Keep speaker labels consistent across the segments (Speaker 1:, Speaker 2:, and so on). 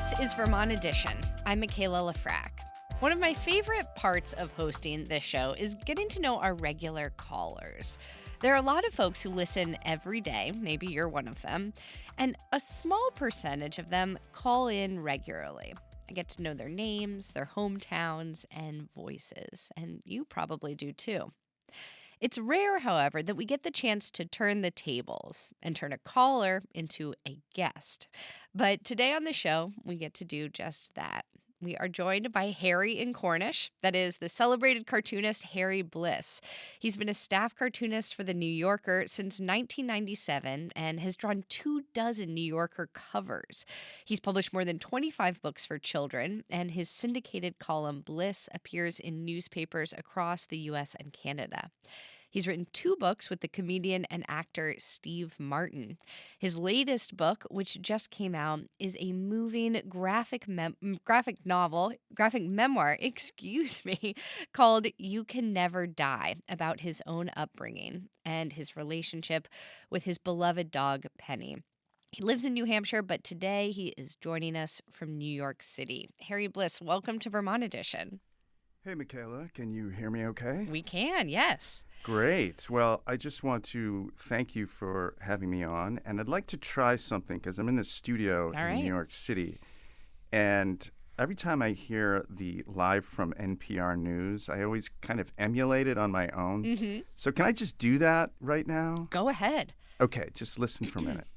Speaker 1: This is Vermont Edition. I'm Michaela Lafrac. One of my favorite parts of hosting this show is getting to know our regular callers. There are a lot of folks who listen every day, maybe you're one of them, and a small percentage of them call in regularly. I get to know their names, their hometowns, and voices, and you probably do too. It's rare, however, that we get the chance to turn the tables and turn a caller into a guest. But today on the show, we get to do just that. We are joined by Harry in Cornish, that is the celebrated cartoonist Harry Bliss. He's been a staff cartoonist for The New Yorker since 1997 and has drawn 24 New Yorker covers. He's published more than 25 books for children, and his syndicated column Bliss appears in newspapers across the U.S. and Canada. He's written 2 books with the comedian and actor Steve Martin. His latest book, which just came out, is a moving graphic memoir, called You Can Never Die, about his own upbringing and his relationship with his beloved dog, Penny. He lives in New Hampshire, but today he is joining us from New York City. Harry Bliss, welcome to Vermont Edition.
Speaker 2: Hey, Michaela, can you hear me okay?
Speaker 1: We can, yes.
Speaker 2: Great. Well, I just want to thank you for having me on, and I'd like to try something because I'm in the studio in New York City, and every time I hear the live from NPR News, I always kind of emulate it on my own. Mm-hmm. So can I just do that right now?
Speaker 1: Go ahead.
Speaker 2: Okay, just listen for a minute.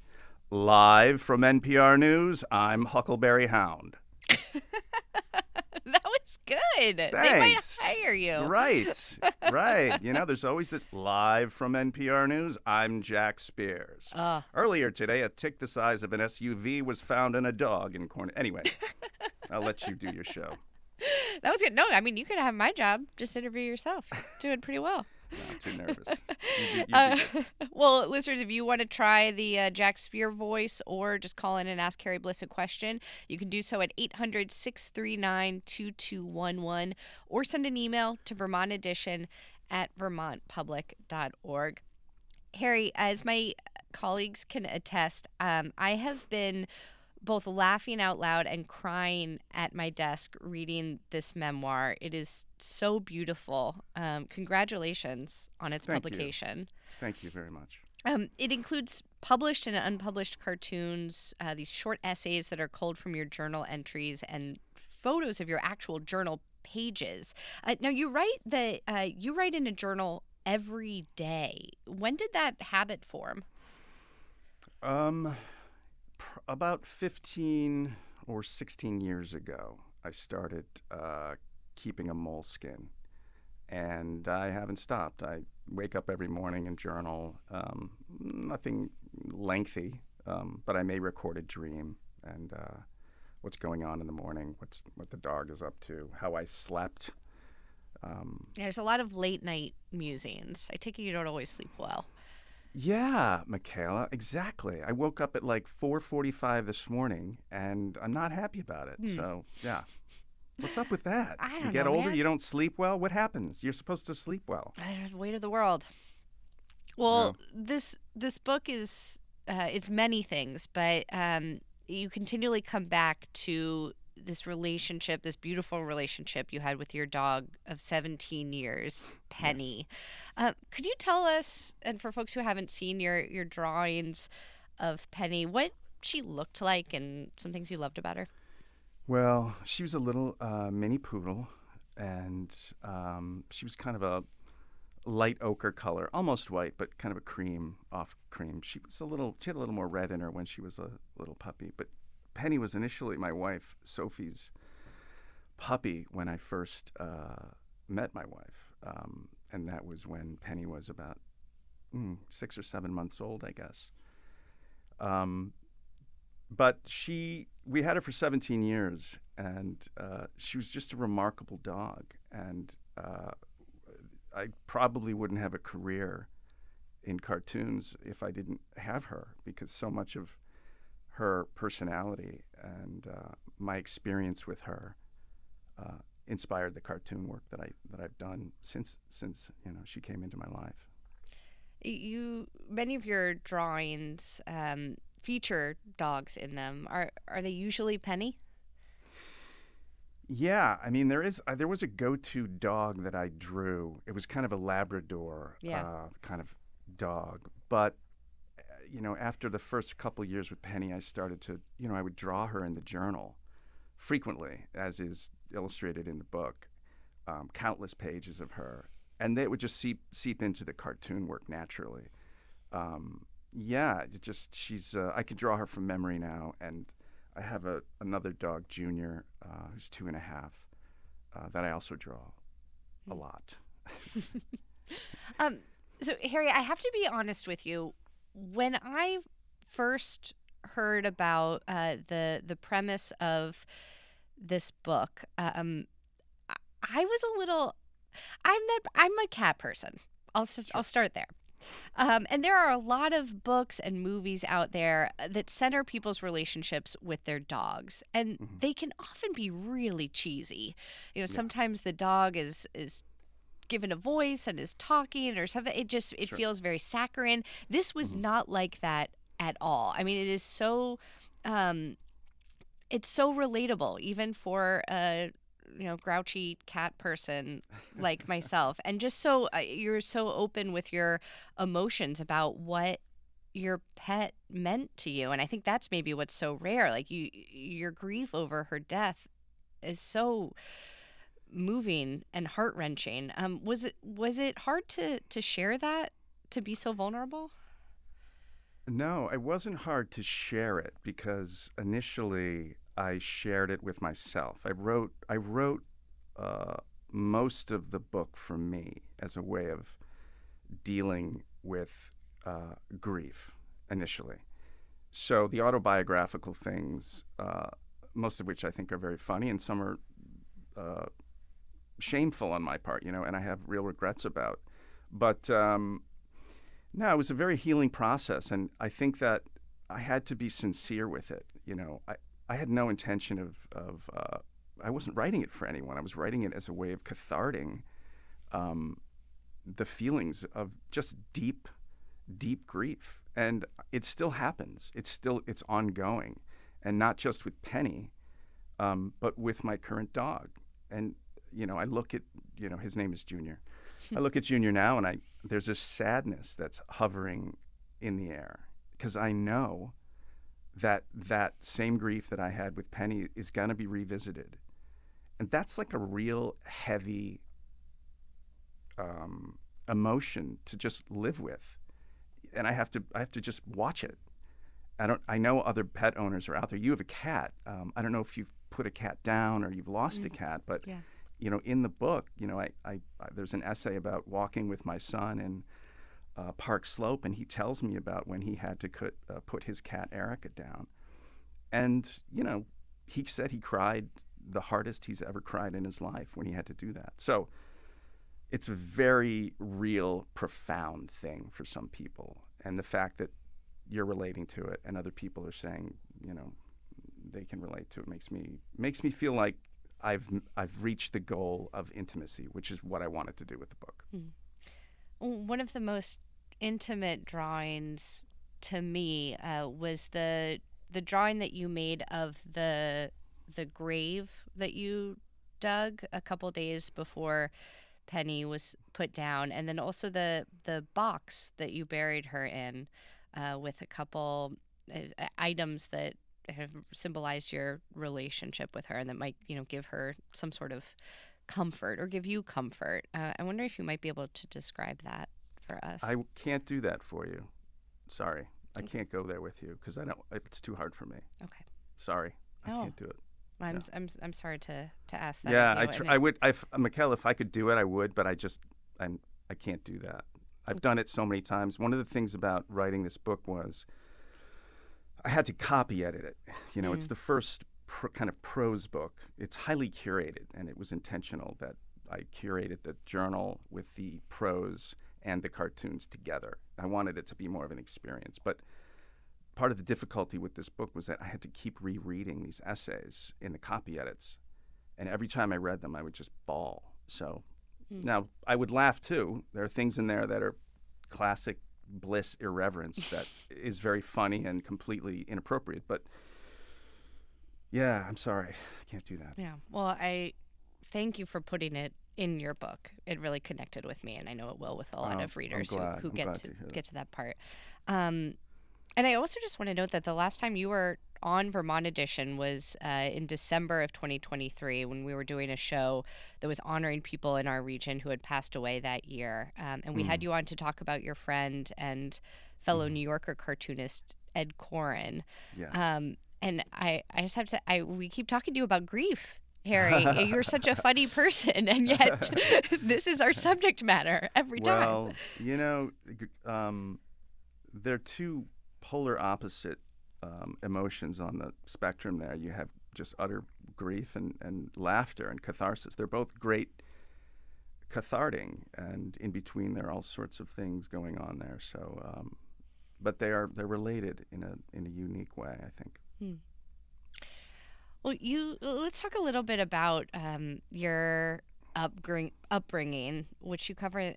Speaker 2: Live from NPR News, I'm Huckleberry Hound.
Speaker 1: That was good.
Speaker 2: Thanks.
Speaker 1: They might hire you.
Speaker 2: Right. You know, there's always this live from NPR News. I'm Jack Spears. Earlier today, a tick the size of an SUV was found in a dog in Cornwall. Anyway, I'll let you do your show.
Speaker 1: That was good. No, I mean, you could have my job. Just interview yourself. Doing pretty well.
Speaker 2: No, I'm too nervous. You do.
Speaker 1: Well, listeners, if you want to try the Jack Spear voice or just call in and ask Harry Bliss a question, you can do so at 800-639-2211 or send an email to vermontedition@vermontpublic.org. Harry, as my colleagues can attest, I have been both laughing out loud and crying at my desk reading this memoir. It is so beautiful. Congratulations on its publication.
Speaker 2: Thank you very much.
Speaker 1: It includes published and unpublished cartoons, these short essays that are culled from your journal entries, and photos of your actual journal pages. Now, you write in a journal every day. When did that habit form?
Speaker 2: About 15 or 16 years ago, I started keeping a moleskin, and I haven't stopped. I wake up every morning and journal, nothing lengthy, but I may record a dream and what's going on in the morning, what the dog is up to, how I slept.
Speaker 1: There's a lot of late night musings. I take it you don't always sleep well.
Speaker 2: Yeah, Michaela, exactly. I woke up at like 4:45 this morning, and I'm not happy about it. So, yeah. What's up with that?
Speaker 1: I don't know,
Speaker 2: You get older,
Speaker 1: man.
Speaker 2: you don't sleep well? What happens? You're supposed to sleep well.
Speaker 1: The weight of the world. Well, this book is it's many things, but you continually come back to this relationship, this beautiful relationship you had with your dog of 17 years, Penny. Yes. Could you tell us, and for folks who haven't seen your drawings of Penny, what she looked like and some things you loved about her?
Speaker 2: Well, she was a little mini poodle, and she was kind of a light ochre color, almost white, but kind of a cream, off cream. She had a little more red in her when she was a little puppy, but Penny was initially my wife, Sophie's puppy, when I first met my wife. And that was when Penny was about 6 or 7 months old, I guess. But we had her for 17 years, and she was just a remarkable dog. And I probably wouldn't have a career in cartoons if I didn't have her, because so much of her personality and my experience with her inspired the cartoon work that I've done since she came into my life.
Speaker 1: Many of your drawings feature dogs in them. Are they usually Penny?
Speaker 2: Yeah, I mean, there was a go-to dog that I drew. It was kind of a Labrador
Speaker 1: Yeah.
Speaker 2: kind of dog, but after the first couple years with Penny, I started to, I would draw her in the journal frequently, as is illustrated in the book, countless pages of her, and they would just seep into the cartoon work naturally. Yeah, I could draw her from memory now, and I have another dog, Junior, who's 2.5, that I also draw a lot.
Speaker 1: Um, so Harry, I have to be honest with you. When I first heard about the premise of this book, I was a little. I'm a cat person. I'll
Speaker 2: Sure.
Speaker 1: start there. And there are a lot of books and movies out there that center people's relationships with their dogs, and
Speaker 2: Hmm.
Speaker 1: they can often be really cheesy.
Speaker 2: Yeah,
Speaker 1: Sometimes the dog is given a voice and is talking or something. It
Speaker 2: sure.
Speaker 1: feels very saccharine. This was
Speaker 2: Hmm.
Speaker 1: not like that at all. I mean, it is so um, it's so relatable, even for a grouchy cat person like myself, and just so you're so open with your emotions about what your pet meant to you, and I think that's maybe what's so rare. Like your grief over her death is so moving and heart wrenching. Was it hard to share that, to be so vulnerable?
Speaker 2: No, it wasn't hard to share it because initially I shared it with myself. I wrote uh, most of the book for me as a way of dealing with grief initially. So the autobiographical things, most of which I think are very funny, and some are uh, shameful on my part, and I have real regrets about. But no, it was a very healing process, and I think that I had to be sincere with it. I had no intention of I wasn't writing it for anyone. I was writing it as a way of catharting um, the feelings of just deep, deep grief, and it still happens. It's ongoing, and not just with Penny, but with my current dog. And I look at his name is Junior. I look at Junior now, and there's this sadness that's hovering in the air because I know that same grief that I had with Penny is going to be revisited, and that's like a real heavy emotion to just live with, and I have to just watch it. I know other pet owners are out there. You have a cat. I don't know if you've put a cat down or you've lost a
Speaker 1: Mm,
Speaker 2: cat, but
Speaker 1: yeah.
Speaker 2: in the book, I there's an essay about walking with my son in Park Slope, and he tells me about when he had to put his cat Erica down, and he said he cried the hardest he's ever cried in his life when he had to do that. So it's a very real, profound thing for some people, and the fact that you're relating to it and other people are saying, they can relate to it makes me feel like I've reached the goal of intimacy, which is what I wanted to do with the book.
Speaker 1: Mm. One of the most intimate drawings to me was the drawing that you made of the grave that you dug a couple days before Penny was put down, and then also the box that you buried her in, with a couple items that have symbolized your relationship with her and that might give her some sort of comfort or give you comfort. I wonder if you might be able to describe that for us.
Speaker 2: I can't do that for you. Sorry, I can't go there with you because I don't. It's too hard for me.
Speaker 1: Okay.
Speaker 2: Sorry, I
Speaker 1: Oh,
Speaker 2: can't do it.
Speaker 1: I'm
Speaker 2: No.
Speaker 1: s- I'm s- I'm sorry to ask that
Speaker 2: Yeah,
Speaker 1: of you. And
Speaker 2: I would. Mikhail, if I could do it, I would. But I can't do that. I've done it so many times. One of the things about writing this book was I had to copy edit it. It's
Speaker 1: mm,
Speaker 2: the first kind of prose book. It's highly curated, and it was intentional that I curated the journal with the prose and the cartoons together. I wanted it to be more of an experience. But part of the difficulty with this book was that I had to keep rereading these essays in the copy edits. And every time I read them, I would just bawl. So
Speaker 1: mm.
Speaker 2: now I would laugh too. There are things in there that are classic Bliss irreverence that is very funny and completely inappropriate. But Yeah, I'm sorry. I can't do that.
Speaker 1: Yeah. Well, I thank you for putting it in your book. It really connected with me, and I know it will with a lot of
Speaker 2: I'm
Speaker 1: readers
Speaker 2: glad.
Speaker 1: who
Speaker 2: I'm glad to hear that.
Speaker 1: get to that part. Um, and I also just want to note that the last time you were on Vermont Edition was in December of 2023 when we were doing a show that was honoring people in our region who had passed away that year. And we had
Speaker 2: Mm.
Speaker 1: you on to talk about your friend and fellow
Speaker 2: Hmm.
Speaker 1: New Yorker cartoonist Ed Koren.
Speaker 2: Yes.
Speaker 1: And I just have to, we keep talking to you about grief. Harry, you're such a funny person, and yet this is our subject matter every time.
Speaker 2: Well, they're two polar opposite emotions on the spectrum there. You have just utter grief and laughter and catharsis. They're both great cathartic, and in between there are all sorts of things going on there. So, but they're related in a unique way, I think.
Speaker 1: Hmm. Well, let's talk a little bit about your upbringing, which you cover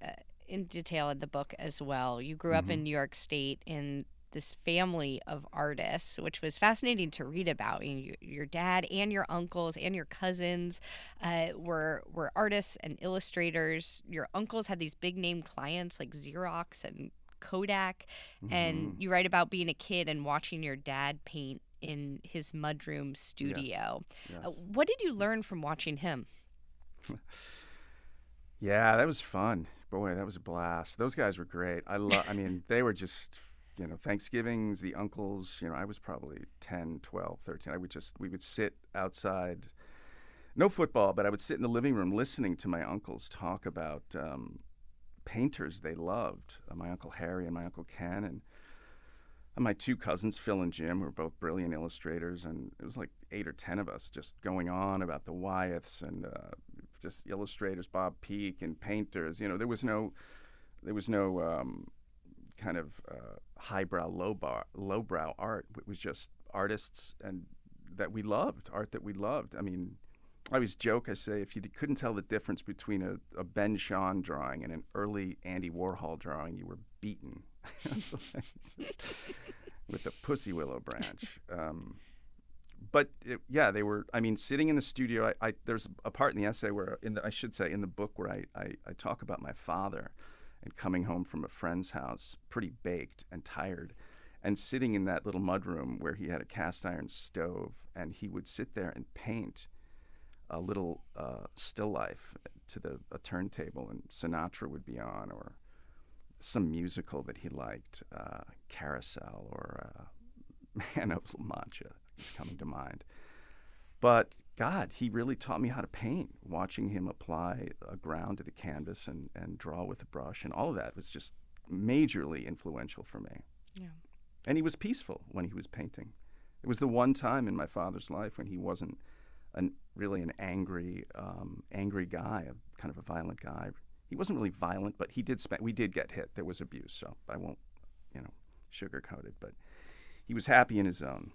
Speaker 1: in detail in the book as well. You grew up
Speaker 2: Hmm.
Speaker 1: in New York State in this family of artists, which was fascinating to read about. Your dad and your uncles and your cousins were artists and illustrators. Your uncles had these big name clients like Xerox and Kodak, and
Speaker 2: Hmm.
Speaker 1: you write about being a kid and watching your dad paint in his mudroom
Speaker 2: Yes.
Speaker 1: studio.
Speaker 2: Yes.
Speaker 1: What did you learn from watching him?
Speaker 2: Yeah, that was fun. Boy, that was a blast. Those guys were great. I mean, they were just, Thanksgivings, the uncles, I was probably 10, 12, 13. We would sit outside, no football, but I would sit in the living room listening to my uncles talk about painters they loved. My Uncle Harry and my Uncle Ken, and my two cousins, Phil and Jim, who were both brilliant illustrators, and it was like 8 or 10 of us just going on about the Wyeths and just illustrators, Bob Peak, and painters. There was no kind of highbrow, lowbrow art. It was just artists and art that we loved. I mean, I always joke. I say if you couldn't tell the difference between a Ben Shahn drawing and an early Andy Warhol drawing, you were beaten. With the pussy willow branch. But yeah, they were. I mean, sitting in the studio. There's a part in the essay where, in the book, where I talk about my father and coming home from a friend's house, pretty baked and tired, and sitting in that little mudroom where he had a cast iron stove, and he would sit there and paint a little still life to a turntable, and Sinatra would be on, or some musical that he liked, Carousel or Man of La Mancha is coming to mind. But God, he really taught me how to paint, watching him apply a ground to the canvas and draw with a brush, and all of that was just majorly influential for me.
Speaker 1: Yeah.
Speaker 2: And he was peaceful when he was painting. It was the one time in my father's life when he wasn't really an angry guy, kind of a violent guy. He wasn't really violent, but we did get hit. There was abuse, so I won't, sugarcoat it. But he was happy in his own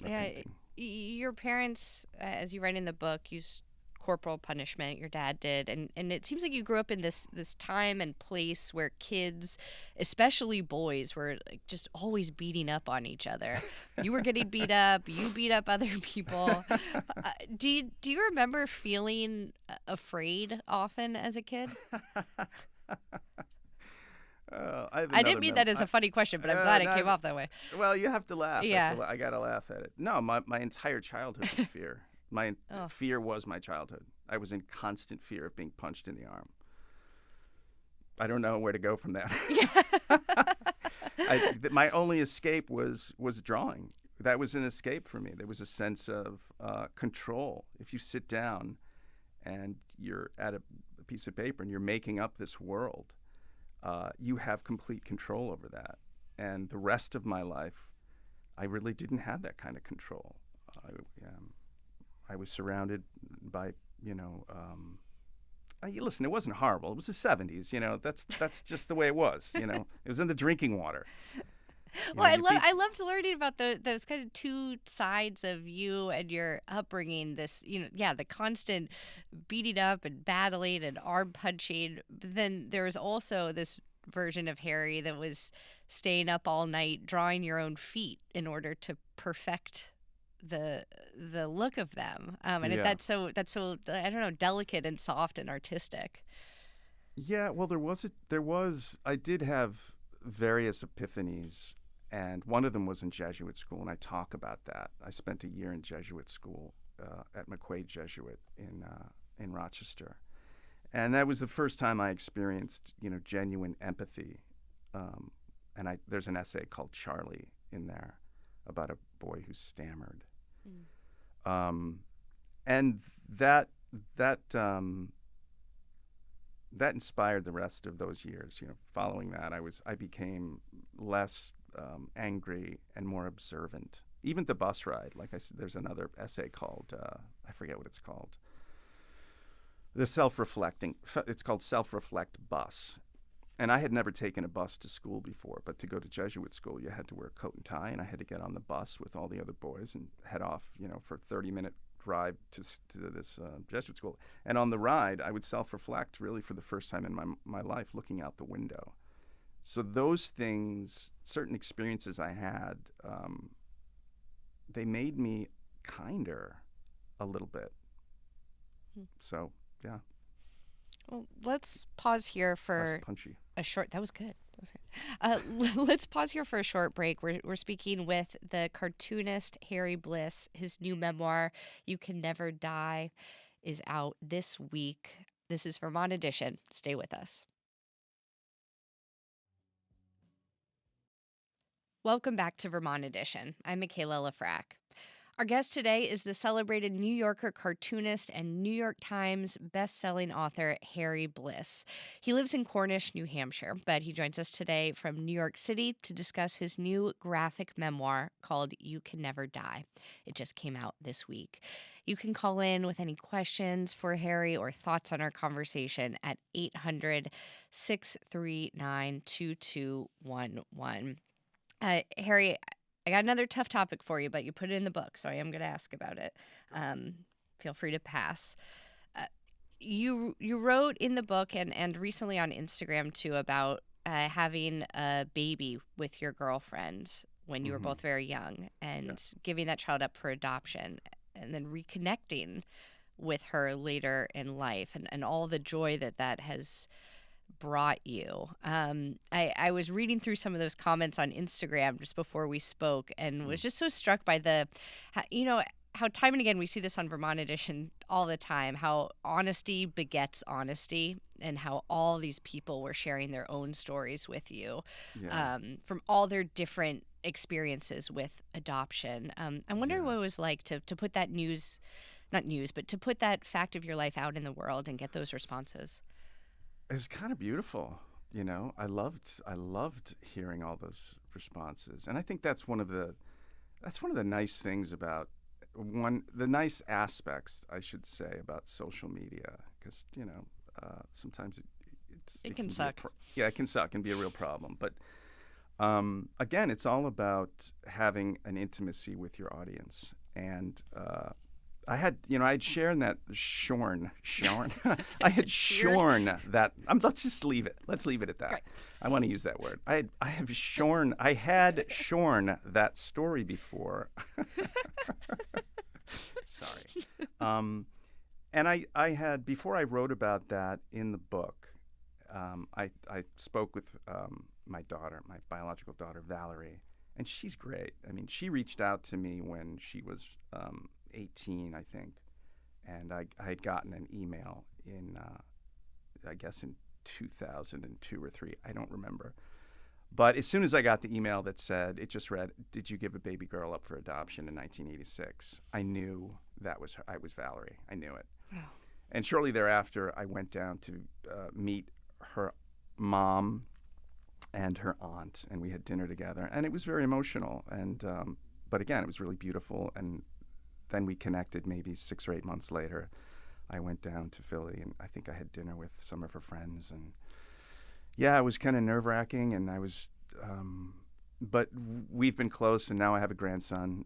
Speaker 2: painting.
Speaker 1: Your parents, as you write in the book, used corporal punishment. Your dad did, and it seems like you grew up in this time and place where kids, especially boys, were like just always beating up on each other. You were getting beat up. You beat up other people. Do you remember feeling afraid often as a kid?
Speaker 2: I
Speaker 1: didn't mean that as a funny question, but I'm glad it came off that way.
Speaker 2: Well, you have to laugh.
Speaker 1: Yeah.
Speaker 2: I got to laugh at it. No, my entire childhood was fear. Fear was my childhood. I was in constant fear of being punched in the arm. I don't know where to go from there. My only escape was drawing. That was an escape for me. There was a sense of control. If you sit down and you're at a piece of paper and you're making up this world, you have complete control over that. And the rest of my life, I really didn't have that kind of control. I was surrounded by, listen, it wasn't horrible. It was the 70s, that's just the way it was, It was in the drinking water.
Speaker 1: Well, I loved learning about those kind of two sides of you and your upbringing. This, the constant beating up and battling and arm punching. But then there was also this version of Harry that was staying up all night drawing your own feet in order to perfect the look of them,
Speaker 2: Yeah.
Speaker 1: that's so I don't know, delicate and soft and artistic.
Speaker 2: Yeah, well, I did have various epiphanies, and one of them was in Jesuit school, and I talk about that. I spent a year in Jesuit school at McQuaid Jesuit in Rochester, and that was the first time I experienced, genuine empathy. And there's an essay called Charlie in there about a boy who stammered, um, and that that inspired the rest of those years. Following that, I became less angry and more observant. Even the bus ride, like I said, there's another essay called I forget what it's called. It's called Self-Reflect Bus. And I had never taken a bus to school before, but to go to Jesuit school, you had to wear a coat and tie, and I had to get on the bus with all the other boys and head off, for a 30-minute drive to this Jesuit school. And on the ride, I would self-reflect really for the first time in my life, looking out the window. So those things, certain experiences I had, they made me kinder a little bit. So, yeah.
Speaker 1: Well, let's pause here
Speaker 2: Less
Speaker 1: for
Speaker 2: punchy.
Speaker 1: a short. That was good. Let's pause here for a short break. We're speaking with the cartoonist Harry Bliss. His new memoir, "You Can Never Die," is out this week. This is Vermont Edition. Stay with us. Welcome back to Vermont Edition. I'm Michaela Lafrac. Our guest today is the celebrated New Yorker cartoonist and New York Times best-selling author Harry Bliss. He lives in Cornish, New Hampshire, but he joins us today from New York City to discuss his new graphic memoir called "You Can Never Die." It just came out this week. You can call in with any questions for Harry or thoughts on our conversation at 800-639-2211. Harry, I got another tough topic for you, but you put it in the book, so I am going to ask about it. Feel free to pass. You wrote in the book and recently on Instagram too about having a baby with your girlfriend when you were both very young and giving that child up for adoption and then reconnecting with her later in life and all the joy that has brought you. I was reading through some of those comments on Instagram just before we spoke and was just so struck by how time and again we see this on Vermont Edition all the time, how honesty begets honesty and how all these people were sharing their own stories with you from all their different experiences with adoption. I wonder what it was like to put that to put that fact of your life out in the world and get those responses.
Speaker 2: It's kind of beautiful, I loved hearing all those responses, and I think that's one of the nice things about the nice aspects, I should say, about social media, because sometimes it
Speaker 1: can suck.
Speaker 2: It can suck and be a real problem. But again, it's all about having an intimacy with your audience, and I had shorn. I had shorn that. Let's just leave it. Let's leave it at that.
Speaker 1: Right.
Speaker 2: I want to use that word. I had shorn that story before. Sorry. And I had, before I wrote about that in the book, I spoke with my biological daughter Valerie, and she's great. I mean, she reached out to me when she was 18, I think, and I had gotten an email in I guess in 2002 or 3, I don't remember. But as soon as I got the email that said, it just read, "Did you give a baby girl up for adoption in 1986?" I knew that was her. I was Valerie. I knew it. Oh. And shortly thereafter, I went down to meet her mom and her aunt, and we had dinner together, and it was very emotional. And but again, it was really beautiful. And then we connected maybe 6 or 8 months later. I went down to Philly, and I think I had dinner with some of her friends. And yeah, it was kind of nerve-wracking, and I was, but we've been close, and now I have a grandson,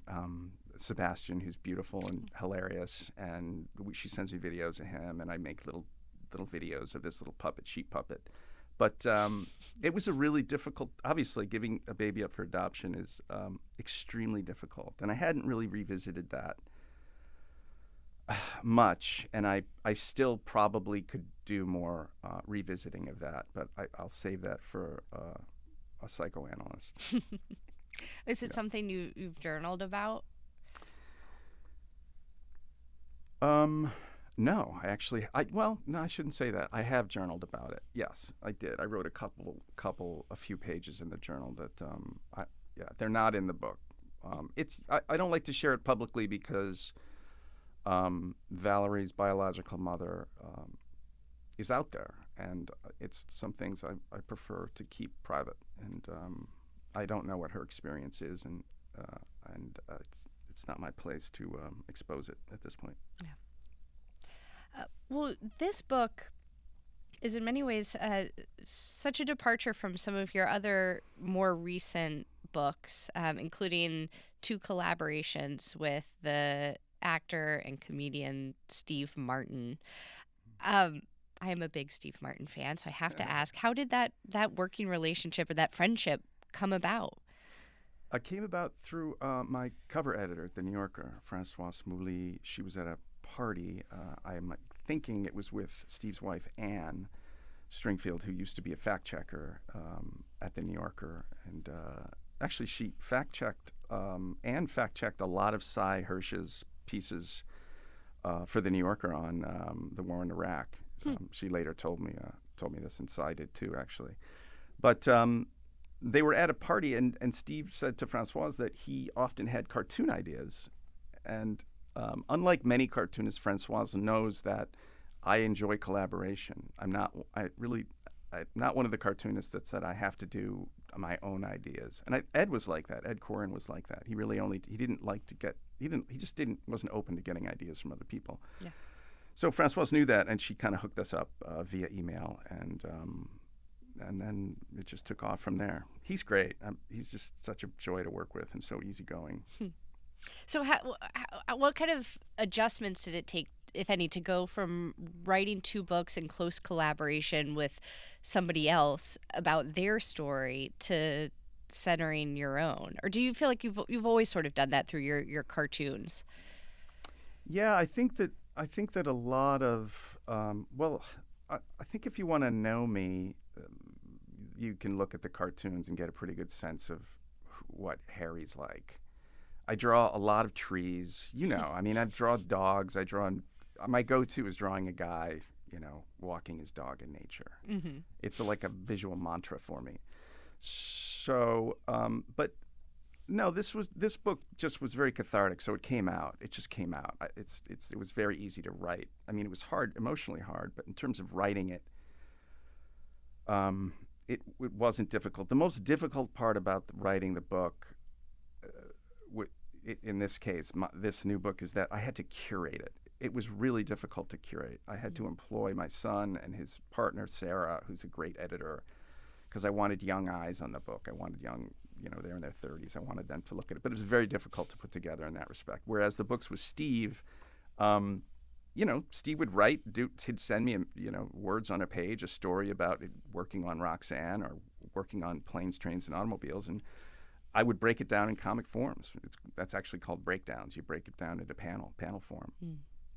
Speaker 2: Sebastian, who's beautiful and hilarious, and she sends me videos of him, and I make little videos of this little sheep puppet. But it was a really difficult. Obviously, giving a baby up for adoption is extremely difficult, and I hadn't really revisited that much, and I still probably could do more revisiting of that, but I'll save that for a psychoanalyst.
Speaker 1: Is it something you've journaled about?
Speaker 2: No, no, I shouldn't say that. I have journaled about it. Yes, I did. I wrote a few pages in the journal that, they're not in the book. I don't like to share it publicly because Valerie's biological mother is out there, and it's some things I prefer to keep private, and I don't know what her experience is, and it's not my place to expose it at this point.
Speaker 1: Yeah. Well, this book is in many ways such a departure from some of your other more recent books, including 2 collaborations with the actor and comedian Steve Martin. I am a big Steve Martin fan, so I have to ask, how did that working relationship or that friendship come about?
Speaker 2: It came about through my cover editor at The New Yorker, Françoise Mouly. She was at a party. I'm thinking it was with Steve's wife, Anne Stringfield, who used to be a fact checker at The New Yorker. And actually, she Anne fact-checked a lot of Cy Hirsch's pieces for The New Yorker on the war in Iraq. She later told me this, and Cy did too, actually. But they were at a party, and Steve said to Françoise that he often had cartoon ideas. And unlike many cartoonists, Françoise knows that I enjoy collaboration. I'm not one of the cartoonists that said I have to do my own ideas. And Ed was like that. Ed Koren was like that. He wasn't open to getting ideas from other people.
Speaker 1: Yeah.
Speaker 2: So Françoise knew that, and she kind of hooked us up via email, and then it just took off from there. He's great. He's just such a joy to work with and so easygoing.
Speaker 1: So what kind of adjustments did it take, if any, to go from writing 2 books in close collaboration with somebody else about their story to centering your own? Or do you feel like you've always sort of done that through your cartoons?
Speaker 2: Yeah, I think that a lot of I think if you want to know me, you can look at the cartoons and get a pretty good sense of what Harry's like. I draw a lot of trees, I mean, I draw dogs. My go-to is drawing a guy, walking his dog in nature. Mm-hmm. It's like a visual mantra for me. So, but no, this book just was very cathartic. So it came out. It just came out. It was very easy to write. I mean, it was hard, emotionally hard, but in terms of writing it, it wasn't difficult. The most difficult part about writing the book, in this case, this new book, is that I had to curate it. It was really difficult to curate. I had to employ my son and his partner, Sarah, who's a great editor, because I wanted young eyes on the book. I wanted young, they're in their 30s. I wanted them to look at it. But it was very difficult to put together in that respect. Whereas the books with Steve, Steve would write, he'd send me, words on a page, a story about working on Roxanne or working on Planes, Trains, and Automobiles, and I would break it down in comic forms. That's actually called breakdowns. You break it down into panel form.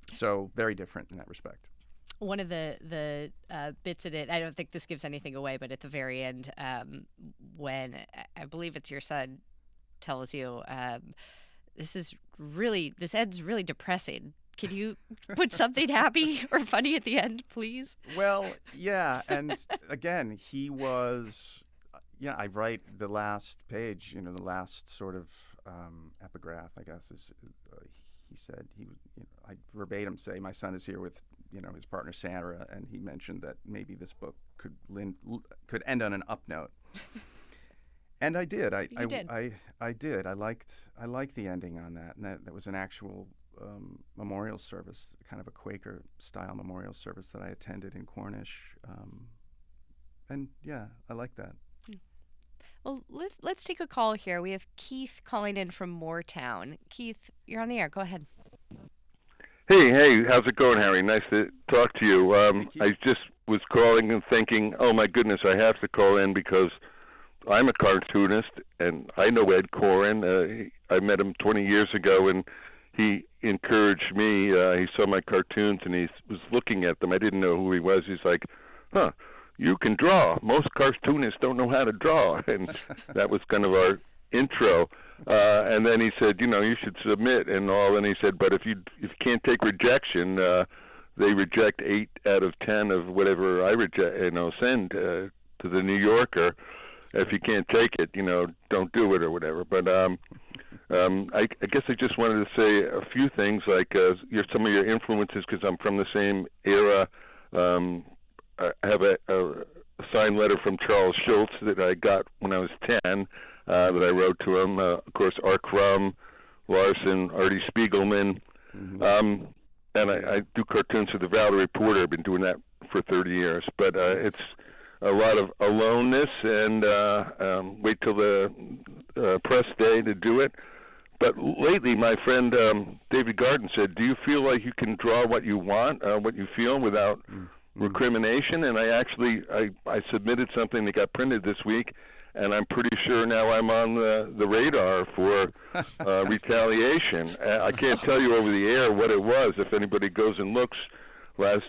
Speaker 2: So very different in that respect.
Speaker 1: One of the bits in it, I don't think this gives anything away, but at the very end, when I believe it's your son tells you, this end's really depressing. Can you put something happy or funny at the end, please?
Speaker 2: Well, yeah. And again, he was... Yeah, I write the last page, the last sort of epigraph, I guess, is he said, I verbatim say, my son is here with, his partner Sarah, and he mentioned that maybe this book could end on an up note. And I did. I did. I liked the ending on that, and that was an actual memorial service, kind of a Quaker-style memorial service that I attended in Cornish. And yeah, I like that.
Speaker 1: Well, let's take a call here. We have Keith calling in from Moortown. Keith, you're on the air. Go ahead.
Speaker 3: Hey, how's it going, Harry? Nice to talk to you. I just was calling and thinking, oh my goodness, I have to call in because I'm a cartoonist and I know Ed Koren. I met him 20 years ago, and he encouraged me. He saw my cartoons and he was looking at them. I didn't know who he was. He's like, huh, you can draw. Most cartoonists don't know how to draw. And that was kind of our intro. And then he said, you should submit and all. And he said, but if you can't take rejection, they reject 8 out of 10 of whatever I send to the New Yorker. If you can't take it, don't do it or whatever. But I guess I just wanted to say a few things, like some of your influences, because I'm from the same era. I have a signed letter from Charles Schulz that I got when I was 10 that I wrote to him. Of course, Art Crumb, Larson, Artie Spiegelman. Mm-hmm. And I do cartoons for the Valley Reporter. I've been doing that for 30 years. But it's a lot of aloneness, and wait till the press day to do it. But lately, my friend David Garden said, do you feel like you can draw what you want, what you feel, without recrimination? And I submitted something that got printed this week, and I'm pretty sure now I'm on the radar for retaliation. I can't tell you over the air what it was. If anybody goes and looks, last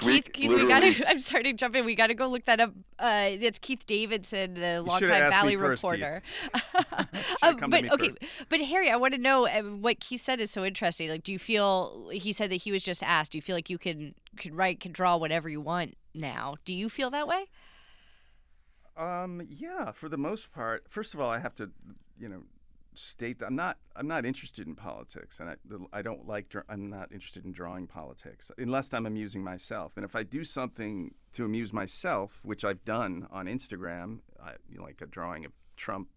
Speaker 3: week.
Speaker 1: Keith, we gotta. I'm sorry to jump in. We got to go look that up. It's Keith Davidson, the longtime Valley reporter. But Harry, I want to know what Keith said is so interesting. Like, do you feel? He said that he was just asked. Do you feel like you can write, can draw whatever you want now? Do you feel that way?
Speaker 2: Yeah, for the most part. First of all, I have to, state that I'm not interested in politics, and I'm not interested in drawing politics unless I'm amusing myself. And if I do something to amuse myself, which I've done on Instagram, like a drawing of Trump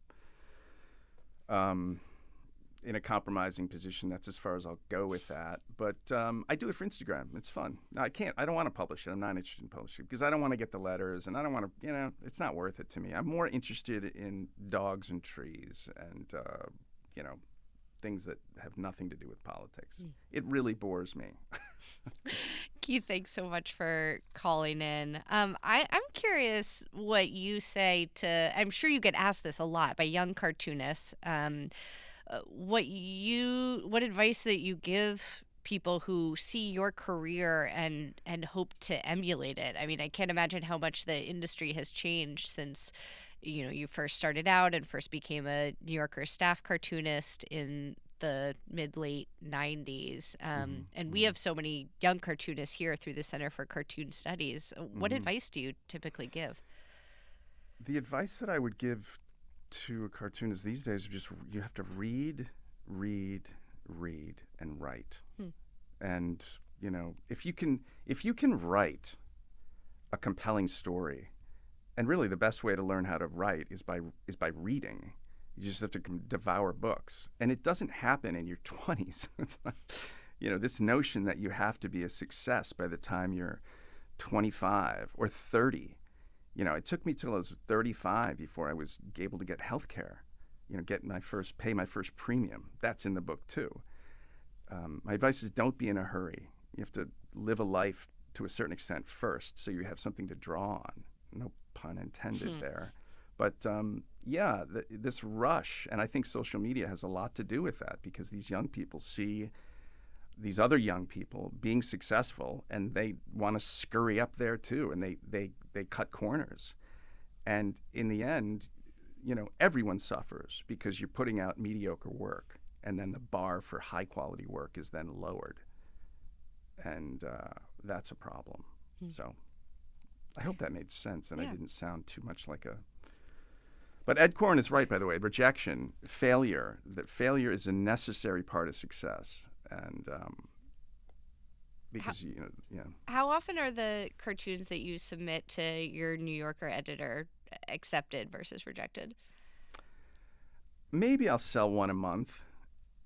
Speaker 2: in a compromising position, that's as far as I'll go with that. But I do it for Instagram. It's fun. No, I don't want to publish it. I'm not interested in publishing it because I don't want to get the letters, and I don't want to, it's not worth it to me. I'm more interested in dogs and trees and, things that have nothing to do with politics. It really bores me.
Speaker 1: Keith, thanks so much for calling in. I'm curious what you say to, I'm sure you get asked this a lot by young cartoonists, what advice that you give people who see your career and hope to emulate it. I mean, I can't imagine how much the industry has changed since you first started out and first became a New Yorker staff cartoonist in the mid-late 90s. And we have so many young cartoonists here through the Center for Cartoon Studies. What advice do you typically give?
Speaker 2: The advice that I would give to a cartoonist these days are just, you have to read, and write. And, if you can write a compelling story, and really the best way to learn how to write is by reading. You just have to devour books. And it doesn't happen in your 20s. It's not, this notion that you have to be a success by the time you're 25 or 30. It took me till I was 35 before I was able to get health care, pay my first premium. That's in the book too. My advice is don't be in a hurry. You have to live a life to a certain extent first so you have something to draw on. No pun intended there. But this rush, and I think social media has a lot to do with that, because these young people see these other young people being successful, and they want to scurry up there too, and they cut corners. And in the end, everyone suffers because you're putting out mediocre work, and then the bar for high quality work is then lowered. And that's a problem. So I hope that made sense, and I didn't sound too much like a... But Ed Koren is right, by the way. Rejection, failure. That failure is a necessary part of success. And because,
Speaker 1: How often are the cartoons that you submit to your New Yorker editor accepted versus rejected?
Speaker 2: Maybe I'll sell one a month,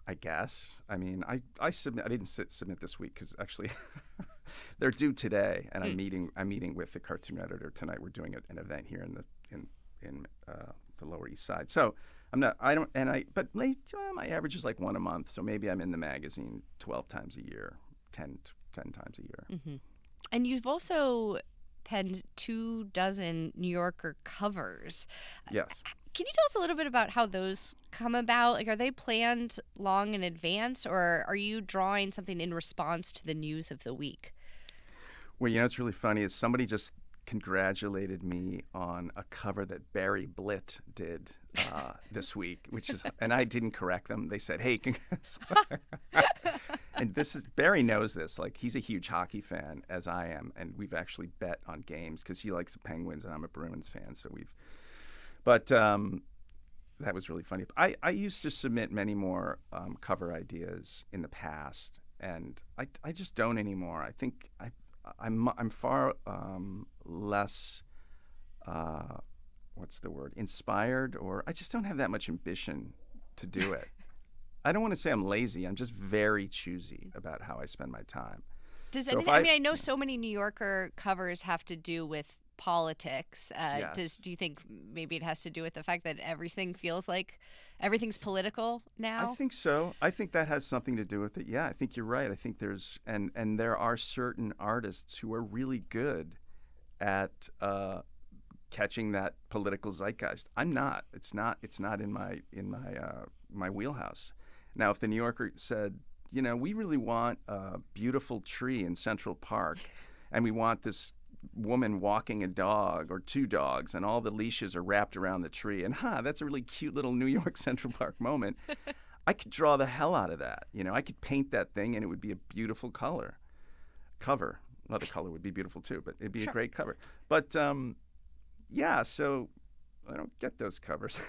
Speaker 2: I guess. I mean, I didn't submit this week because actually they're due today, and I'm meeting with the cartoon editor tonight. We're doing an event here in the Lower East Side. So my average is like one a month. So maybe I'm in the magazine 12 times a year, 10 times a year.
Speaker 1: And you've also penned 24 New Yorker covers.
Speaker 2: Yes.
Speaker 1: Can you tell us a little bit about how those come about? Like, are they planned long in advance, or are you drawing something in response to the news of the week?
Speaker 2: Well, it's really funny is somebody just congratulated me on a cover that Barry Blitt did this week, and I didn't correct them. They said, "Hey, congrats." And Barry knows this. Like, he's a huge hockey fan, as I am, and we've actually bet on games because he likes the Penguins and I'm a Bruins fan. But that was really funny. I used to submit many more cover ideas in the past, and I just don't anymore. I think I'm far less what's the word, inspired, or I just don't have that much ambition to do it. I don't want to say I'm lazy. I'm just very choosy about how I spend my time.
Speaker 1: I know so many New Yorker covers have to do with politics.
Speaker 2: Yes.
Speaker 1: Do you think maybe it has to do with the fact that everything feels like everything's political now?
Speaker 2: I think so. I think that has something to do with it. Yeah, I think you're right. I think there's and there are certain artists who are really good at catching that political zeitgeist. I'm not. It's not in my wheelhouse. Now, if the New Yorker said, we really want a beautiful tree in Central Park, and we want this woman walking a dog or two dogs, and all the leashes are wrapped around the tree, and that's a really cute little New York Central Park moment, I could draw the hell out of that. I could paint that thing, and it would be a beautiful cover. Well, the color would be beautiful too, but it'd be a great cover. But so I don't get those covers.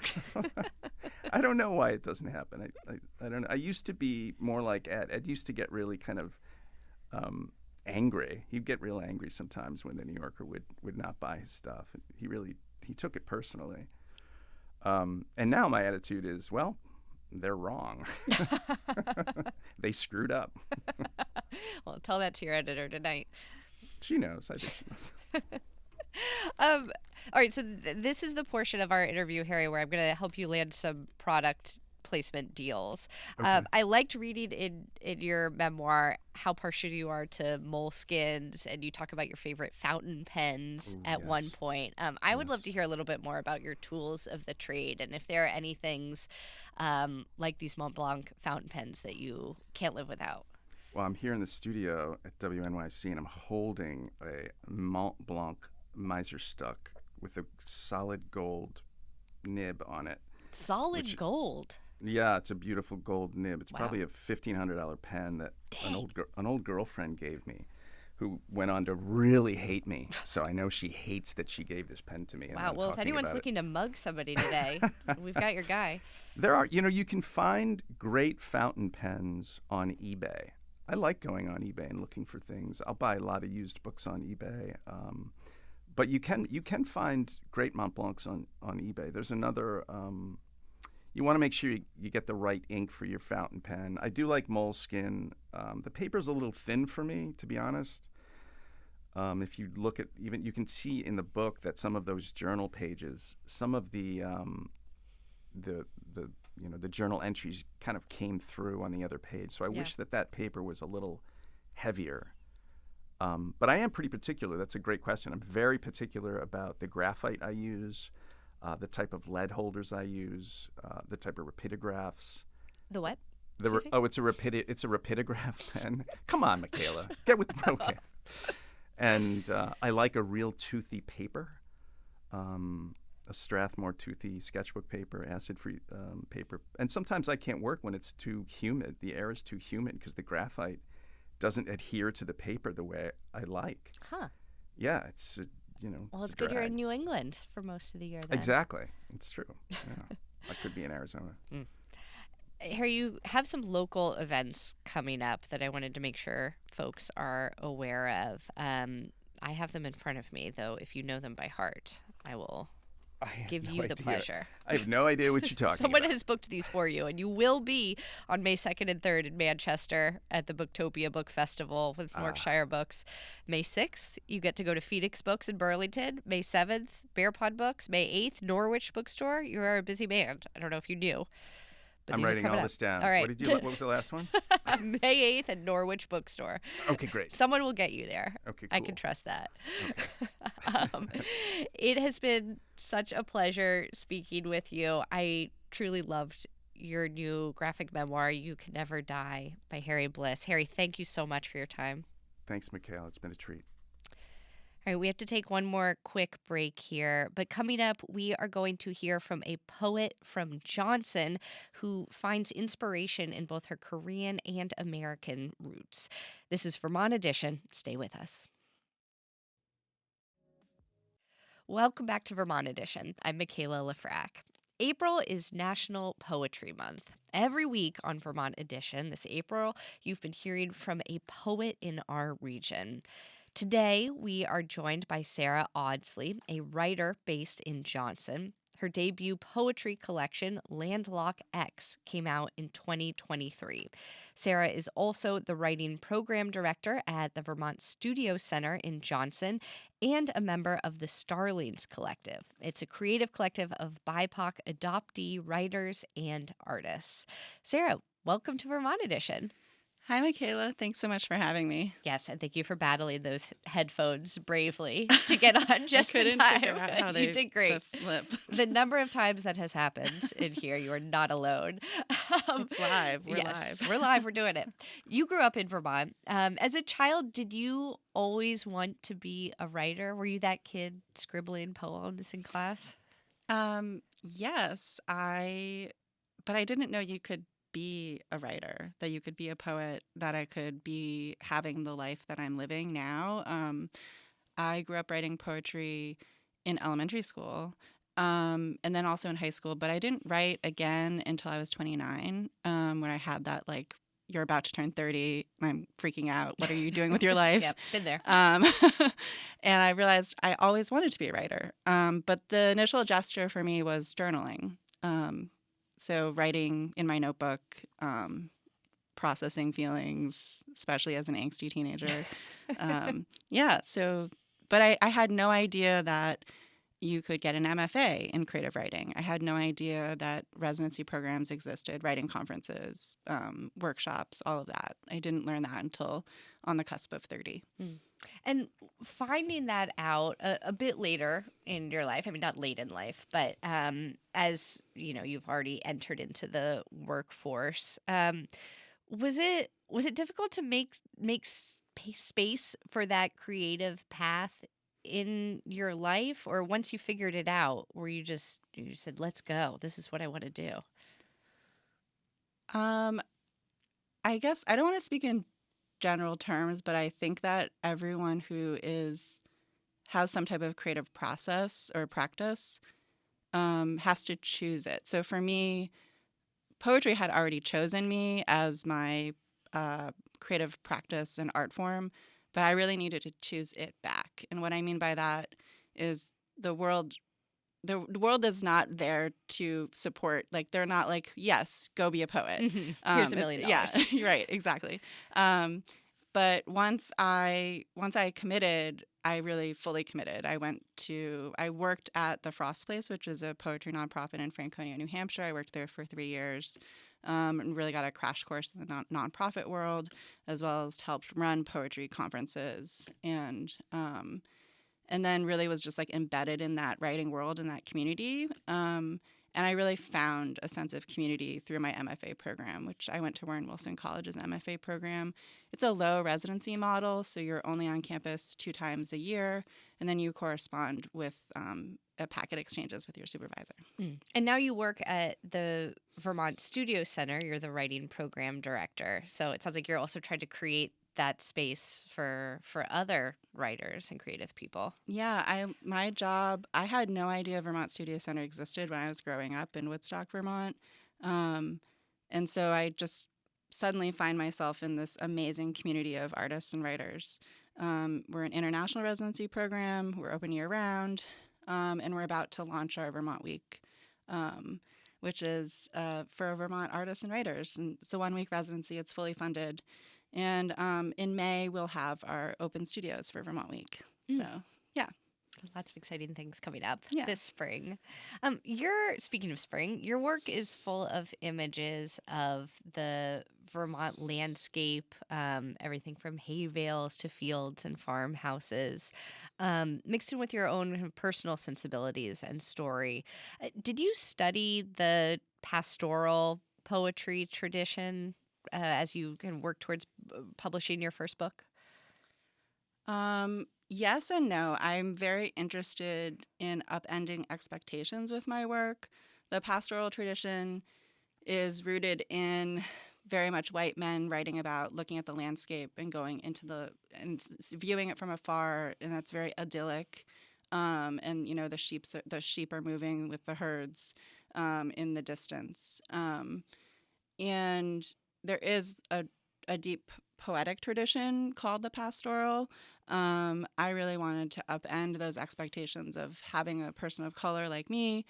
Speaker 2: I don't know why it doesn't happen. I don't know. I used to be more like Ed. Ed used to get really kind of angry. He'd get real angry sometimes when the New Yorker would not buy his stuff. He took it personally. And now my attitude is, well, they're wrong. They screwed up.
Speaker 1: Well, tell that to your editor tonight.
Speaker 2: She knows. I think she knows.
Speaker 1: All right, so this is the portion of our interview, Harry, where I'm going to help you land some product placement deals.
Speaker 2: Okay.
Speaker 1: I liked reading in your memoir how partial you are to moleskins, and you talk about your favorite fountain pens at one point. I would love to hear a little bit more about your tools of the trade, and if there are any things like these Mont Blanc fountain pens that you can't live without.
Speaker 2: Well, I'm here in the studio at WNYC, and I'm holding a Mont Blanc miser stuck with a solid gold nib on it.
Speaker 1: Solid gold?
Speaker 2: Yeah, it's a beautiful gold nib. It's
Speaker 1: Wow.
Speaker 2: probably a $1,500 pen that an old girlfriend gave me, who went on to really hate me. So I know she hates that she gave this pen to me. And
Speaker 1: Wow.
Speaker 2: I'm
Speaker 1: Well, if
Speaker 2: talking
Speaker 1: anyone's
Speaker 2: about
Speaker 1: looking to mug somebody today, we've got your guy.
Speaker 2: There are, you can find great fountain pens on eBay. I like going on eBay and looking for things. I'll buy a lot of used books on eBay. But you can find great Mont Blancs on eBay. There's another. You want to make sure you get the right ink for your fountain pen. I do like moleskin. The paper's a little thin for me, to be honest. If you look at you can see in the book that some of those journal pages, some of the journal entries kind of came through on the other page. So I wish that paper was a little heavier. But I am pretty particular. That's a great question. I'm very particular about the graphite I use, the type of lead holders I use, the type of rapidographs.
Speaker 1: The what?
Speaker 2: It's a rapidograph pen. Come on, Michaela, get with the program. And I like a real toothy paper, a Strathmore toothy sketchbook paper, acid-free paper. And sometimes I can't work when it's too humid. The air is too humid because the graphite doesn't adhere to the paper the way I like.
Speaker 1: Huh.
Speaker 2: Yeah, it's
Speaker 1: Well, it's good you're in New England for most of the year then.
Speaker 2: Exactly. It's true. Yeah. I could be in Arizona.
Speaker 1: Harry, you have some local events coming up that I wanted to make sure folks are aware of. I have them in front of me, though. If you know them by heart, I will give you the pleasure.
Speaker 2: I have no idea what you're talking
Speaker 1: Someone
Speaker 2: about.
Speaker 1: has booked these for you, and you will be on May 2nd and 3rd in Manchester at the Booktopia Book Festival with Yorkshire Books. May 6th, you get to go to Phoenix Books in Burlington. May 7th, Bear Pond Books. May 8th, Norwich Bookstore. You are a busy man. I don't know if you knew. But
Speaker 2: I'm writing all this down.
Speaker 1: All right.
Speaker 2: What was the last one?
Speaker 1: May 8th at Norwich Bookstore.
Speaker 2: Okay, great.
Speaker 1: Someone will get you there.
Speaker 2: Okay, cool.
Speaker 1: I can trust that.
Speaker 2: Okay.
Speaker 1: It has been such a pleasure speaking with you. I truly loved your new graphic memoir, You Can Never Die by Harry Bliss. Harry, thank you so much for your time.
Speaker 2: Thanks, Michaela. It's been a treat.
Speaker 1: All right, we have to take one more quick break here. But coming up, we are going to hear from a poet from Johnson who finds inspiration in both her Korean and American roots. This is Vermont Edition. Stay with us. Welcome back to Vermont Edition. I'm Michaela Lafrac. April is National Poetry Month. Every week on Vermont Edition this April, you've been hearing from a poet in our region. Today, we are joined by Sarah Audsley, a writer based in Johnson. Her debut poetry collection, Landlock X, came out in 2023. Sarah is also the writing program director at the Vermont Studio Center in Johnson and a member of the Starlings Collective. It's a creative collective of BIPOC adoptee writers and artists. Sarah, welcome to Vermont Edition.
Speaker 4: Hi, Michaela. Thanks so much for having me.
Speaker 1: Yes, and thank you for battling those headphones bravely to get on just in
Speaker 4: I couldn't
Speaker 1: time.
Speaker 4: figure out how
Speaker 1: You did great.
Speaker 4: the flip.
Speaker 1: The number of times that has happened in here, you are not alone.
Speaker 4: It's live. We're
Speaker 1: Yes,
Speaker 4: live.
Speaker 1: we're live. We're doing it. You grew up in Vermont. As a child, did you always want to be a writer? Were you that kid scribbling poems in class?
Speaker 4: Yes, but I didn't know you could be a writer, that you could be a poet, that I could be having the life that I'm living now. I grew up writing poetry in elementary school, and then also in high school, but I didn't write again until I was 29, when I had that, like, you're about to turn 30, I'm freaking out. What are you doing with your life?
Speaker 1: Yep, been there.
Speaker 4: And I realized I always wanted to be a writer. But the initial gesture for me was journaling. So writing in my notebook, processing feelings, especially as an angsty teenager. But I had no idea that you could get an MFA in creative writing. I had no idea that residency programs existed, writing conferences, workshops, all of that. I didn't learn that until on the cusp of 30.
Speaker 1: Mm. And finding that out a bit later in your life, I mean, not late in life, but as you know, you've already entered into the workforce. Was it difficult to make space for that creative path in your life, or once you figured it out, were you said, "Let's go. This is what I want to do"?
Speaker 4: I guess I don't want to speak in general terms, but I think that everyone who has some type of creative process or practice has to choose it. So for me, poetry had already chosen me as my creative practice and art form, but I really needed to choose it back. And what I mean by that is the world is not there to support. Like, they're not like, yes, go be a poet.
Speaker 1: Mm-hmm. Here's $1 million.
Speaker 4: Yeah, right, exactly. But once I committed, I really fully committed. I worked at the Frost Place, which is a poetry nonprofit in Franconia, New Hampshire. I worked there for 3 years. And really got a crash course in the nonprofit world, as well as helped run poetry conferences, and then really was just like embedded in that writing world and that community. And I really found a sense of community through my MFA program, which I went to Warren Wilson College's MFA program. It's a low residency model, so you're only on campus 2 times a year, and then you correspond with packet exchanges with your supervisor.
Speaker 1: And now you work at the Vermont Studio Center. You're the writing program director. So it sounds like you're also trying to create that space for other writers and creative people.
Speaker 4: Yeah, my job, I had no idea Vermont Studio Center existed when I was growing up in Woodstock, Vermont. And so I just suddenly find myself in this amazing community of artists and writers. We're an international residency program. We're open year-round. And we're about to launch our Vermont Week, which is for Vermont artists and writers. And it's a 1-week residency. It's fully funded. And in May, we'll have our open studios for Vermont Week. So, yeah.
Speaker 1: Lots of exciting things coming up
Speaker 4: Yeah.
Speaker 1: this spring. Speaking of spring, your work is full of images of the Vermont landscape, everything from hay bales to fields and farmhouses, mixed in with your own personal sensibilities and story. Did you study the pastoral poetry tradition as you can work towards publishing your first book?
Speaker 4: Yes and no. I'm very interested in upending expectations with my work. The pastoral tradition is rooted in very much white men writing about looking at the landscape and going into viewing it from afar, and that's very idyllic. And the sheep are moving with the herds in the distance. And there is a deep poetic tradition called the pastoral. I really wanted to upend those expectations of having a person of color like me,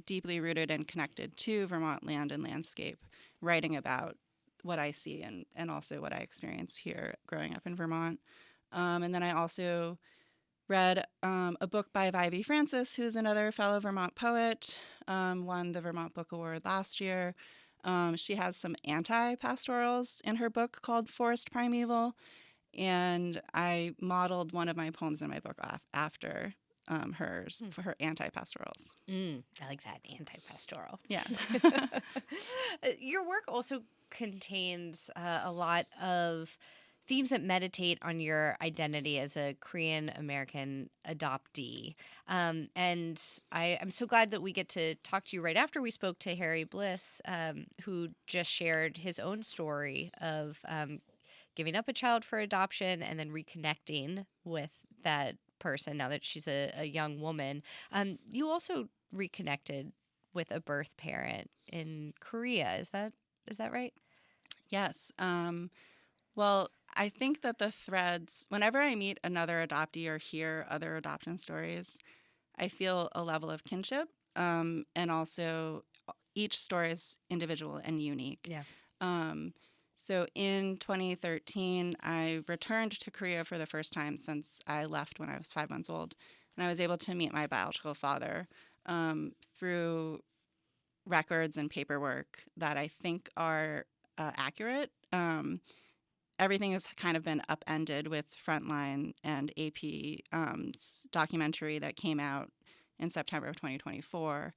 Speaker 4: deeply rooted and connected to Vermont land and landscape, writing about what I see and also what I experience here growing up in Vermont. And then I also read a book by Vivie Francis, who's another fellow Vermont poet, won the Vermont Book Award last year. She has some anti-pastorals in her book called Forest Primeval, and I modeled one of my poems in my book after hers for her anti-pastorals.
Speaker 1: I like that, anti-pastoral.
Speaker 4: Yeah.
Speaker 1: Your work also contains a lot of themes that meditate on your identity as a Korean American adoptee. And I'm so glad that we get to talk to you right after we spoke to Harry Bliss, who just shared his own story of giving up a child for adoption and then reconnecting with that person now that she's a young woman. You also reconnected with a birth parent in Korea. Is that right?
Speaker 4: Yes. Well, I think that the threads, whenever I meet another adoptee or hear other adoption stories, I feel a level of kinship. And also each story is individual and unique.
Speaker 1: Yeah.
Speaker 4: So in 2013, I returned to Korea for the first time since I left when I was 5 months old. And I was able to meet my biological father through records and paperwork that I think are accurate. Everything has kind of been upended with Frontline and AP documentary that came out in September of 2024,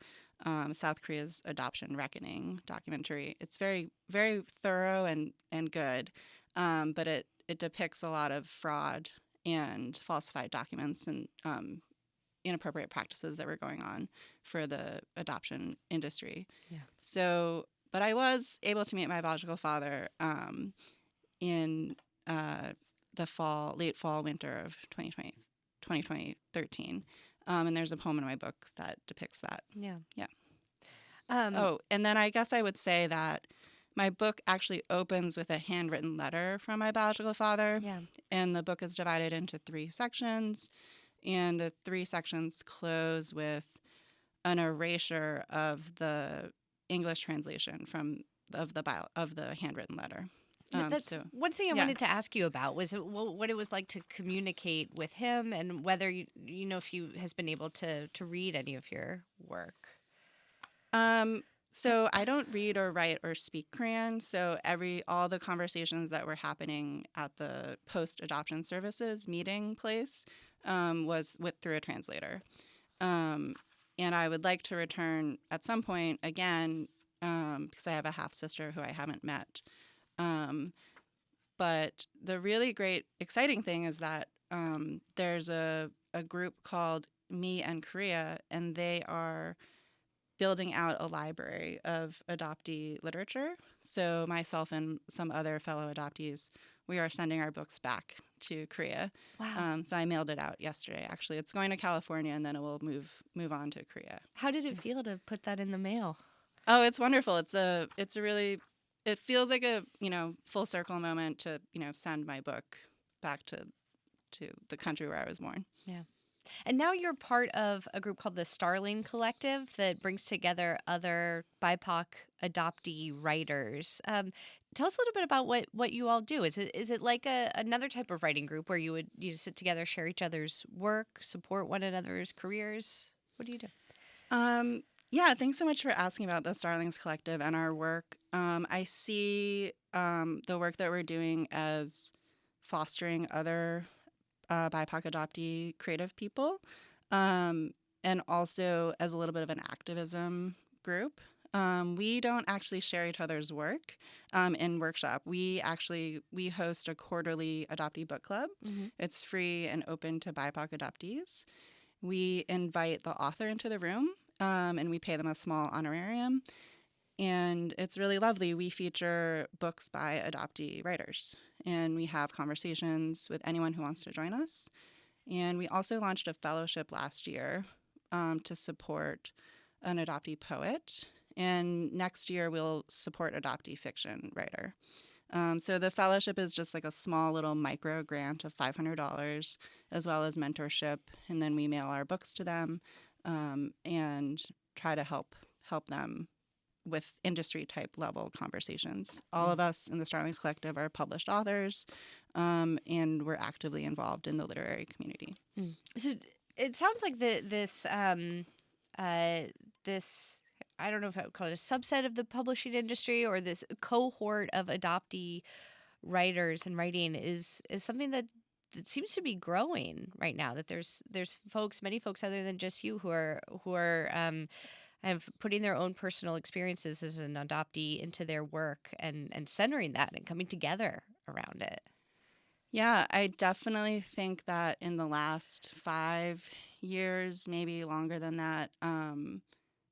Speaker 4: South Korea's Adoption Reckoning documentary. It's very, very thorough and good, but it depicts a lot of fraud and falsified documents and inappropriate practices that were going on for the adoption industry.
Speaker 1: Yeah.
Speaker 4: So, but I was able to meet my biological father in the late fall, winter of 2013. And there's a poem in my book that depicts that.
Speaker 1: Yeah.
Speaker 4: Yeah. And then I guess I would say that my book actually opens with a handwritten letter from my biological father.
Speaker 1: Yeah.
Speaker 4: And the book is divided into 3 sections. And the 3 sections close with an erasure of the English translation of the handwritten letter.
Speaker 1: That's one thing I wanted to ask you about was what it was like to communicate with him, and whether you know if he has been able to read any of your work.
Speaker 4: So I don't read or write or speak Korean. So all the conversations that were happening at the post-adoption services meeting place was through a translator. And I would like to return at some point again because I have a half sister who I haven't met. But the really great, exciting thing is that there's a group called Me and Korea, and they are building out a library of adoptee literature. So myself and some other fellow adoptees, we are sending our books back to Korea.
Speaker 1: Wow.
Speaker 4: So I mailed it out yesterday, actually. It's going to California, and then it will move on to Korea.
Speaker 1: How did it feel to put that in the mail?
Speaker 4: Oh, it's wonderful. It feels like a, full circle moment to, send my book back to the country where I was born.
Speaker 1: Yeah. And now you're part of a group called the Starling Collective that brings together other BIPOC adoptee writers. Tell us a little bit about what you all do. Is it like another type of writing group where you sit together, share each other's work, support one another's careers? What do you do?
Speaker 4: Yeah, thanks so much for asking about the Starlings Collective and our work. I see the work that we're doing as fostering other BIPOC adoptee creative people, and also as a little bit of an activism group. We don't actually share each other's work in workshop. We host a quarterly adoptee book club.
Speaker 1: Mm-hmm.
Speaker 4: It's free and open to BIPOC adoptees. We invite the author into the room, and we pay them a small honorarium. And it's really lovely. We feature books by adoptee writers, and we have conversations with anyone who wants to join us. And we also launched a fellowship last year to support an adoptee poet. And next year, we'll support adoptee fiction writer. So the fellowship is just like a small little micro grant of $500, as well as mentorship. And then we mail our books to them and try to help them with industry type level conversations. All of us in the Starlings Collective are published authors, and we're actively involved in the literary community.
Speaker 1: So it sounds like this I don't know if I would call it a subset of the publishing industry, or this cohort of adoptee writers and writing is something that seems to be growing right now. That there's many folks other than just you who are have putting their own personal experiences as an adoptee into their work and centering that and coming together around it.
Speaker 4: Yeah, I definitely think that in the last 5 years, maybe longer than that,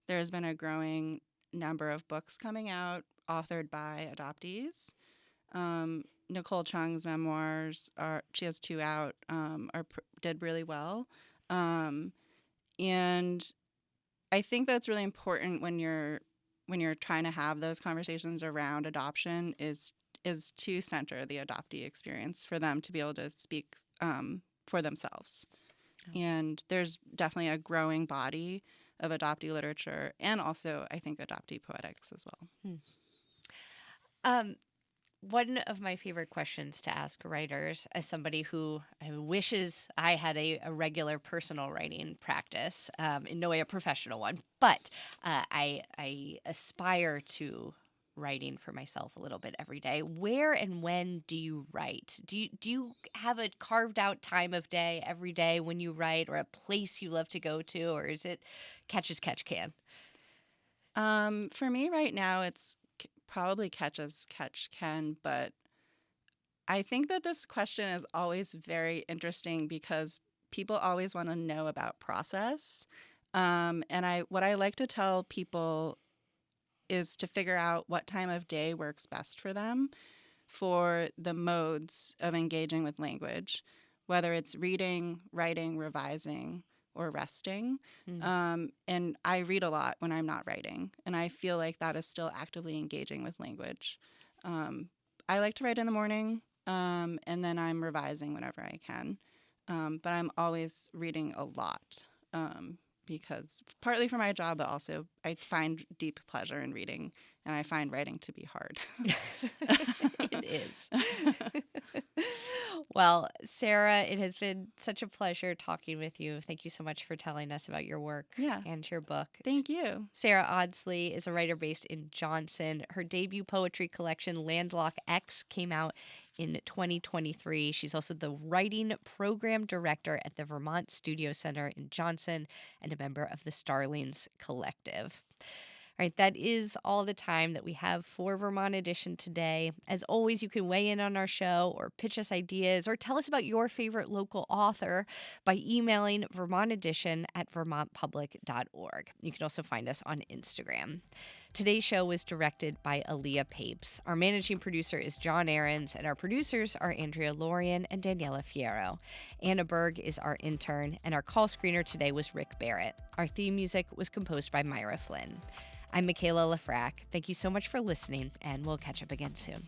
Speaker 4: there's been a growing number of books coming out authored by adoptees. Nicole Chung's memoirs she has 2 out, did really well. And I think that's really important when you're trying to have those conversations around adoption is to center the adoptee experience for them to be able to speak for themselves. Oh. And there's definitely a growing body of adoptee literature, and also I think adoptee poetics as well.
Speaker 1: One of my favorite questions to ask writers, as somebody who wishes I had a regular personal writing practice, in no way a professional one, but I aspire to writing for myself a little bit every day. Where and when do you write? Do you have a carved out time of day every day when you write, or a place you love to go to, or is it catch as catch can?
Speaker 4: For me right now, it's probably catch as catch can, but I think that this question is always very interesting because people always want to know about process. And what I like to tell people is to figure out what time of day works best for them for the modes of engaging with language, whether it's reading, writing, revising, or resting. And I read a lot when I'm not writing, and I feel like that is still actively engaging with language. I like to write in the morning, and then I'm revising whenever I can. But I'm always reading a lot because partly for my job, but also I find deep pleasure in reading, and I find writing to be hard.
Speaker 1: It is. Well, Sarah, it has been such a pleasure talking with you. Thank you so much for telling us about your work and your book.
Speaker 4: Thank you.
Speaker 1: Sarah Audsley is a writer based in Johnson. Her debut poetry collection, Landlock X, came out in 2023. She's also the writing program director at the Vermont Studio Center in Johnson and a member of the Starlings Collective. All right, that is all the time that we have for Vermont Edition today. As always, you can weigh in on our show or pitch us ideas or tell us about your favorite local author by emailing vermontedition@vermontpublic.org. You can also find us on Instagram. Today's show was directed by Aaliyah Papes. Our managing producer is John Ahrens, and our producers are Andrea Lorian and Daniela Fierro. Anna Berg is our intern, and our call screener today was Rick Barrett. Our theme music was composed by Myra Flynn. I'm Michaela Lafrac. Thank you so much for listening, and we'll catch up again soon.